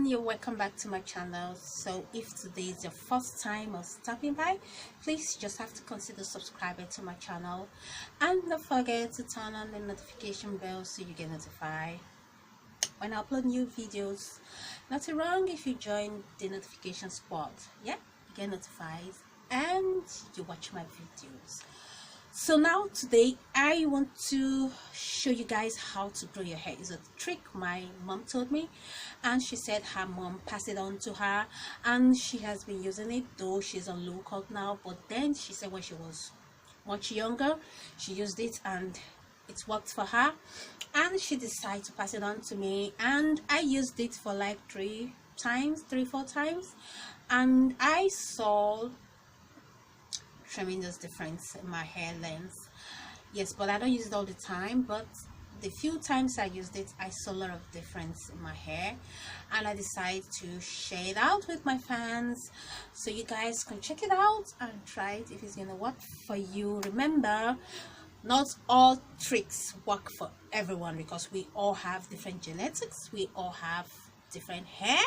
everyone, you're welcome back to my channel. So if today is your first time of stopping by, please just have to consider subscribing to my channel and don't forget to turn on the notification bell so you get notified when I upload new videos. Nothing wrong if you join the notification spot. Yeah, you get notified and you watch my videos. So now today I want to show you guys how to grow your hair. It's a trick my mom told me, and she said her mom passed it on to her and she has been using it, though she's on low cut now. But then she said when she was much younger she used it and it worked for her, and she decided to pass it on to me, and I used it for like 4 times, and I saw tremendous difference in my hair length. Yes, but I don't use it all the time, but the few times I used it I saw a lot of difference in my hair, and I decided to share it out with my fans so you guys can check it out and try it if it's gonna work for you. Remember, not all tricks work for everyone because we all have different genetics, we all have different hair,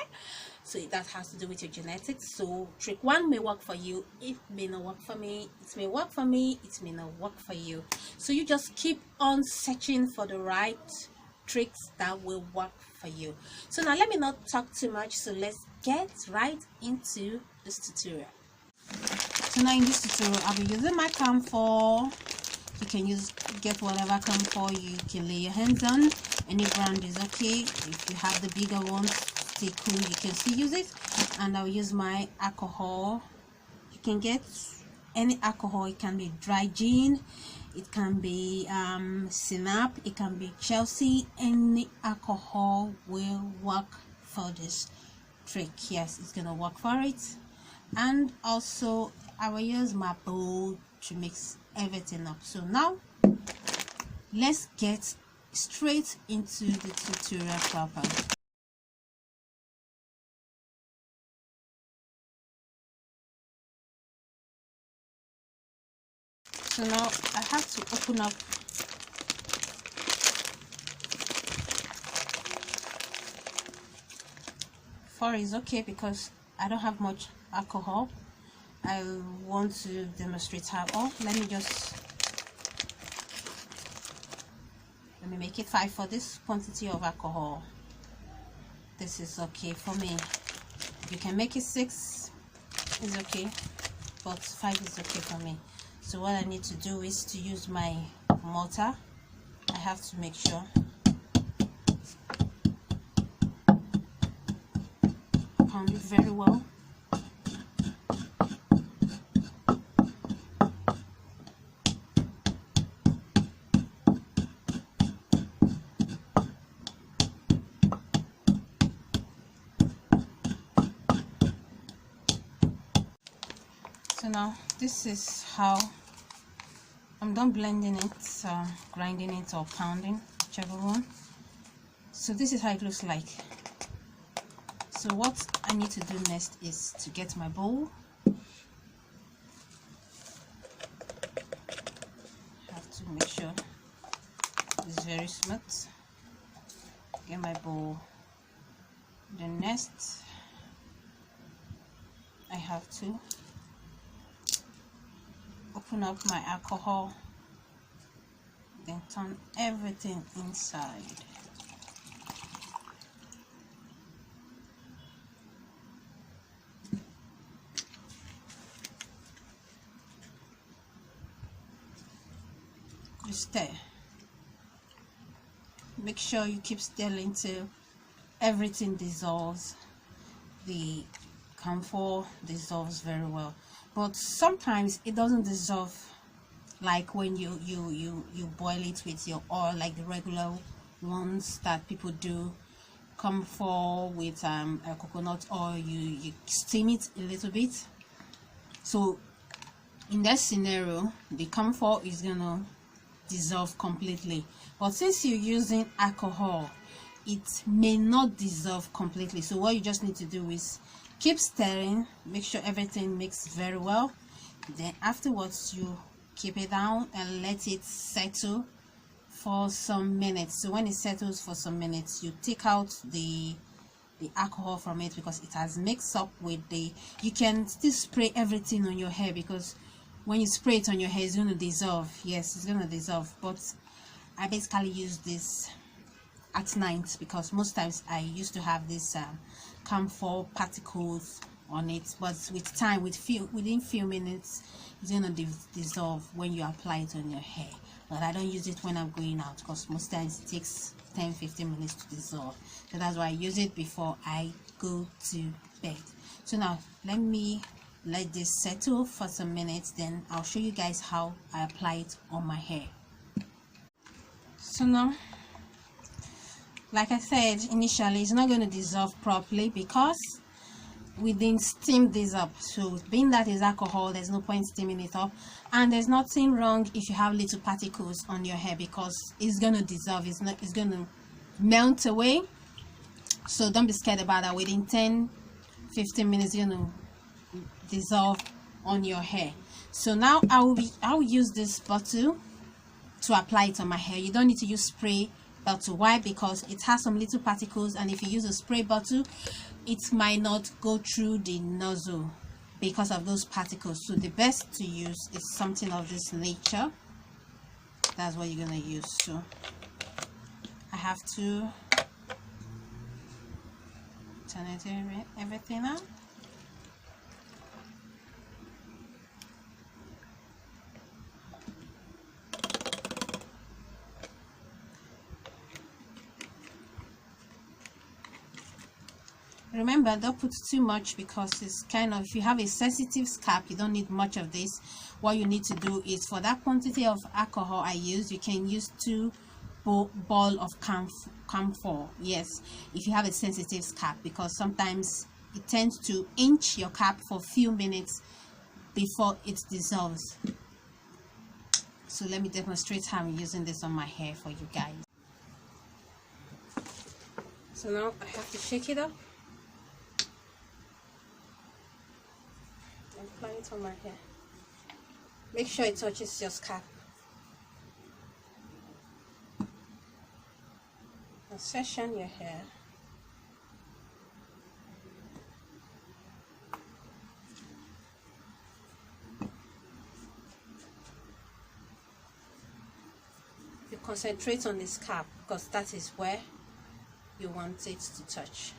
so that has to do with your genetics. So trick one may work for you, it may not work for me, it may work for me, it may not work for you. So you just keep on searching for the right tricks that will work for you. So now let me not talk too much, so let's get right into this tutorial. So now in this tutorial I'll be using my Camphor. You can get whatever Camphor you can lay your hands on. Any brand is okay. If you have the bigger ones, stay cool, you can still use it. And I'll use my alcohol. You can get any alcohol. It can be dry gin, it can be Synap, it can be Chelsea. Any alcohol will work for this trick. Yes, it's gonna work for it. And also I will use my bowl to mix everything up. So now let's get straight into the tutorial proper. So now I have to open up four is okay because I don't have much alcohol. I want to demonstrate how. Let me make it 5 for this quantity of alcohol. This is okay for me. You can make it 6, is okay, but 5 is okay for me. So what I need to do is to use my mortar. I have to make sure pound it very well. So now this is how I'm done blending it, grinding it or pounding, whichever one. So this is how it looks like. So what I need to do next is to get my bowl. I have to make sure it's very smooth. Get my bowl. The next I have to open up my alcohol, then turn everything inside. Just stir. Make sure you keep stirring till everything dissolves. The Camphor dissolves very well, but sometimes it doesn't dissolve like when you boil it with your oil, like the regular ones that people do. Camphor with a coconut oil, you steam it a little bit. So in that scenario the Camphor is gonna dissolve completely, but since you're using alcohol it may not dissolve completely. So what you just need to do is keep stirring, make sure everything mixes very well. Then afterwards you keep it down and let it settle for some minutes. So when it settles for some minutes, you take out the the alcohol from it, because it has mixed up with the, you can still spray everything on your hair, because when you spray it on your hair, it's going to dissolve. Yes, it's going to dissolve. But I basically use this at night, because most times I used to have this camphor particles on it, but with time, within few minutes, it's going to dissolve when you apply it on your hair. But I don't use it when I'm going out, because most times it takes 10-15 minutes to dissolve. So that's why I use it before I go to bed. So now let me let this settle for some minutes, then I'll show you guys how I apply it on my hair. So now, like I said initially, it's not going to dissolve properly because we didn't steam this up. So being that is alcohol, there's no point steaming it up, and there's nothing wrong if you have little particles on your hair, because it's going to dissolve. It's going to melt away. So don't be scared about that. Within 10-15 minutes, you're going to dissolve on your hair. So now I will use this bottle to apply it on my hair. You don't need to use spray bottle. Why? Because it has some little particles, and if you use a spray bottle, it might not go through the nozzle because of those particles. So the best to use is something of this nature. That's what you're going to use. So I have to turn everything on. Remember, don't put too much, because it's kind of, if you have a sensitive scalp, you don't need much of this. What you need to do is, for that quantity of alcohol I use, you can use 2 ball of camphor. Yes, if you have a sensitive scalp, because sometimes it tends to inch your cap for a few minutes before it dissolves. So let me demonstrate how I'm using this on my hair for you guys. So now I have to shake it up and apply it on my hair. Make sure it touches your scalp. Now section your hair. You concentrate on the scalp, because that is where you want it to touch.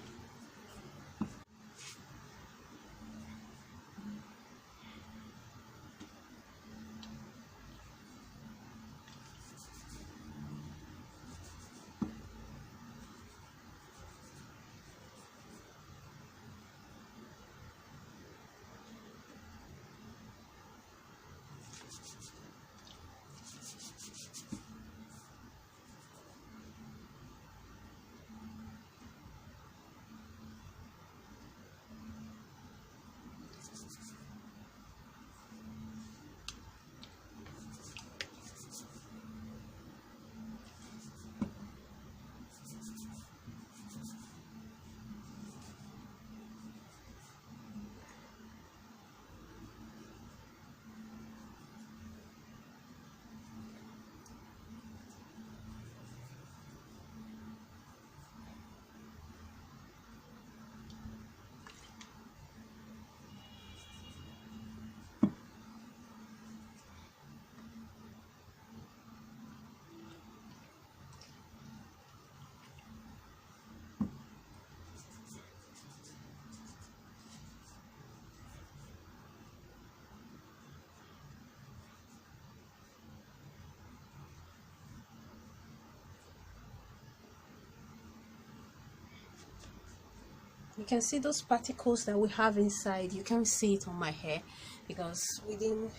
You can see those particles that we have inside. You can see it on my hair, because within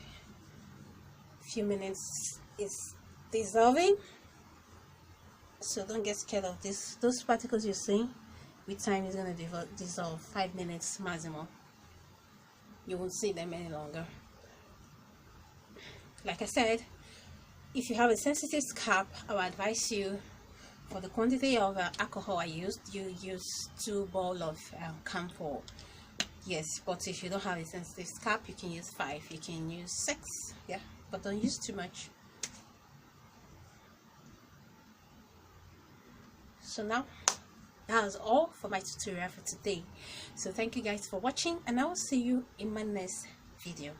a few minutes it's dissolving. So don't get scared of this. Those particles you see, with time is going to dissolve. 5 minutes maximum. You won't see them any longer. Like I said, if you have a sensitive scalp, I would advise you, for the quantity of alcohol I used, you use 2 balls of camphor. Yes, but if you don't have a sensitive scalp, you can use 5. You can use 6. Yeah, but don't use too much. So now That was all for my tutorial for today. So thank you guys for watching, and I will see you in my next video.